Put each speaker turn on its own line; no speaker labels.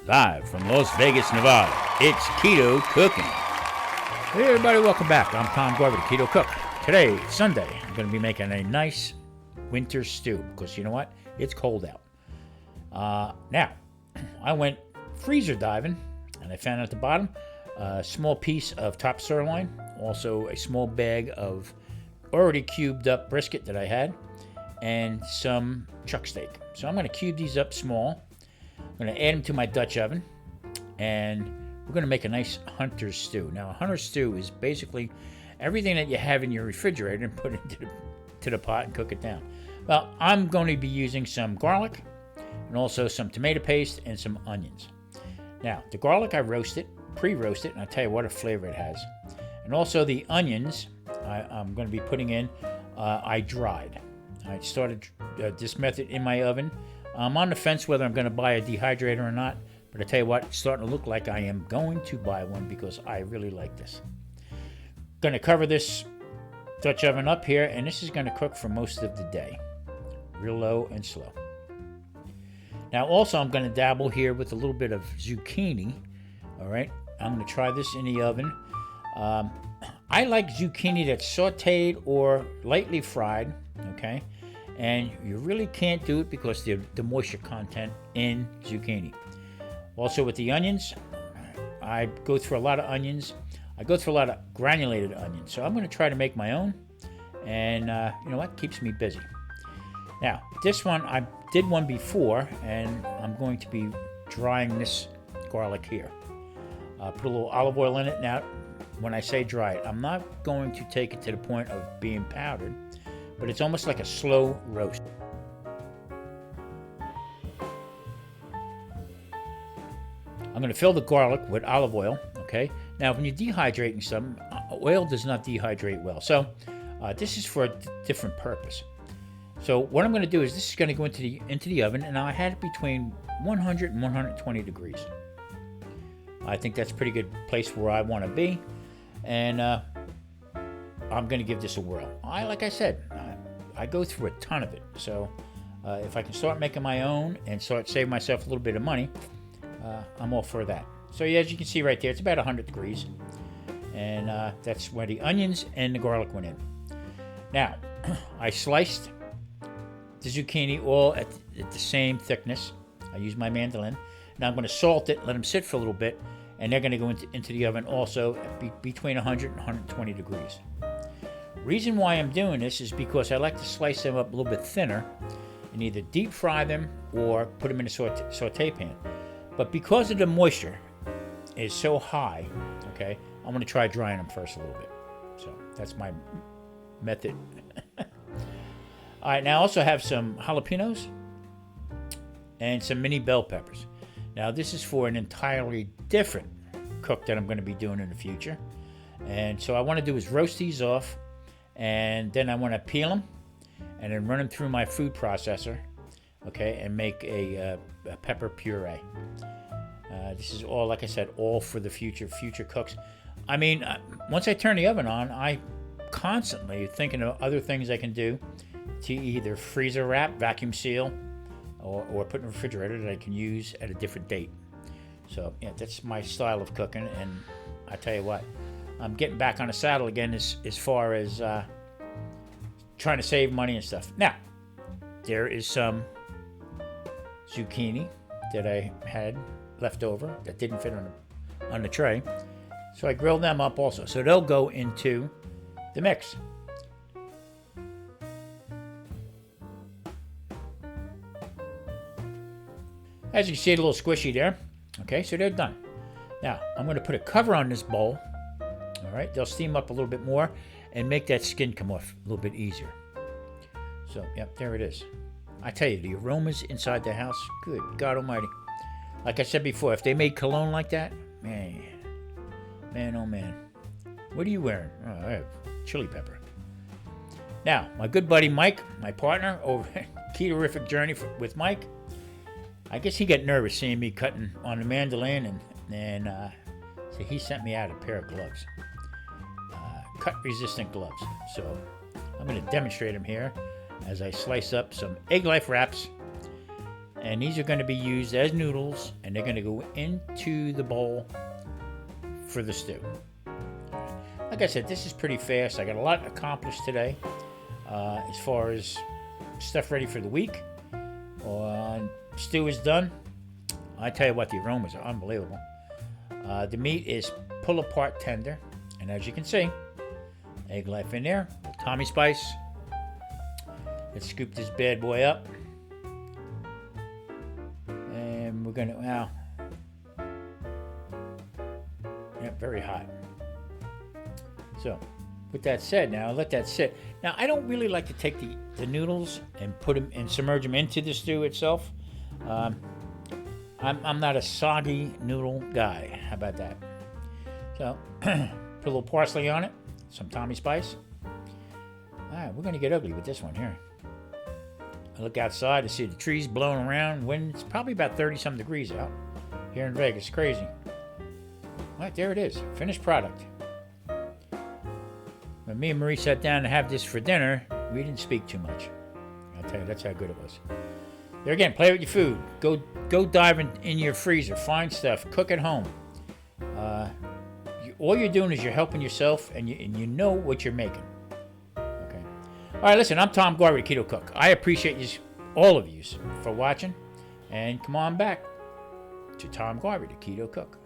Live from Las Vegas, Nevada, it's Keto Cooking. Hey everybody, welcome back. I'm Tom Garber, the Keto Cook. Today, Sunday, I'm going to be making a nice winter stew because you know what? It's cold out. Now, I went freezer diving and I found at the bottom a small piece of top sirloin, also a small bag of already cubed up brisket that I had, and some chuck steak. So I'm going to cube these up small. I'm going to add them to my Dutch oven, and we're going to make a nice hunter's stew. Now, a hunter's stew is basically everything that you have in your refrigerator and put it into the pot and cook it down. Well, I'm going to be using some garlic and also some tomato paste and some onions. Now, the garlic I roasted, pre-roasted, and I'll tell you what a flavor it has. And also the onions I'm going to be putting in, I dried. I started this method in my oven. I'm on the fence whether I'm going to buy a dehydrator or not, but I tell you what, it's starting to look like I am going to buy one because I really like this. Going to cover this Dutch oven up here, and this is going to cook for most of the day, real low and slow. Now also I'm going to dabble here with a little bit of zucchini. All right, I'm going to try this in the oven. I like zucchini that's sauteed or lightly fried, okay? And you really can't do it because the moisture content in zucchini. Also with the onions, I go through a lot of onions. I go through a lot of granulated onions. So I'm going to try to make my own. And you know what? Keeps me busy. Now, this one, I did one before, and I'm going to be drying this garlic here. Put a little olive oil in it. Now, when I say dry it, I'm not going to take it to the point of being powdered, but it's almost like a slow roast. I'm going to fill the garlic with olive oil, okay? Now, when you're dehydrating something, oil does not dehydrate well. So this is for a different purpose. So what I'm going to do is this is going to go into the oven, and I had it between 100 and 120 degrees. I think that's a pretty good place where I want to be, and I'm going to give this a whirl. Like I said, I go through a ton of it, so if I can start making my own and start saving myself a little bit of money, I'm all for that. So yeah, as you can see right there, it's about 100 degrees, and that's where the onions and the garlic went in. Now, I sliced the zucchini all at the same thickness. I used my mandolin. Now I'm going to salt it, let them sit for a little bit, and they're going to go into the oven also between 100 and 120 degrees. Reason why I'm doing this is because I like to slice them up a little bit thinner and either deep fry them or put them in a saute pan. But because of the moisture is so high, okay, I'm going to try drying them first a little bit. So that's my method. All right, now I also have some jalapenos and some mini bell peppers. Now this is for an entirely different cook that I'm going to be doing in the future. And so what I want to do is roast these off, and then I want to peel them and then run them through my food processor, okay, and make a pepper puree. This is all, like I said, all for the future cooks. I mean, once I turn the oven on, I constantly thinking of other things I can do to either freezer wrap, vacuum seal, or put in the refrigerator that I can use at a different date. So yeah, that's my style of cooking, and I tell you what, I'm getting back on the saddle again as far as trying to save money and stuff. Now, there is some zucchini that I had left over that didn't fit on the tray, so I grilled them up also. So they'll go into the mix. As you can see, a little squishy there. Okay, so they're done. Now, I'm going to put a cover on this bowl. All right, they'll steam up a little bit more and make that skin come off a little bit easier. So, yep, there it is. I tell you, the aromas inside the house, good God almighty. Like I said before, if they made cologne like that, man, oh man. What are you wearing? Oh, I have chili pepper. Now, my good buddy Mike, my partner over Keto-rific Journey with Mike, I guess he got nervous seeing me cutting on the mandolin, and so he sent me out a pair of gloves, cut-resistant gloves. So I'm going to demonstrate them here as I slice up some Egglife wraps And these are going to be used as noodles, and they're going to go into the bowl for the stew. Like I said, this is pretty fast. I got a lot accomplished today as far as stuff ready for the week. Stew is done. I tell you what, the aromas are unbelievable. The meat is pull apart tender, and as you can see, Egglife in there, Tommy spice. Let's scoop this bad boy up, and we're gonna very hot. So, with that said, now let that sit. Now, I don't really like to take the noodles and put them and submerge them into the stew itself. I'm not a soggy noodle guy. How about that? So, put a little parsley on it, some Tommy spice. All right, we're gonna get ugly with this one here. I look outside to see the trees blowing around. Wind, it's probably about 30-some degrees out here in Vegas. Crazy. All right, there it is. Finished product. When me and Marie sat down to have this for dinner, we didn't speak too much. I'll tell you, that's how good it was. There again, play with your food. Go dive in your freezer. Find stuff. Cook at home. All you're doing is you're helping yourself, and you know what you're making. Okay. All right, listen, I'm Tom Garvey, the Keto Cook. I appreciate you, all of you, for watching. And come on back to Tom Garvey, the Keto Cook.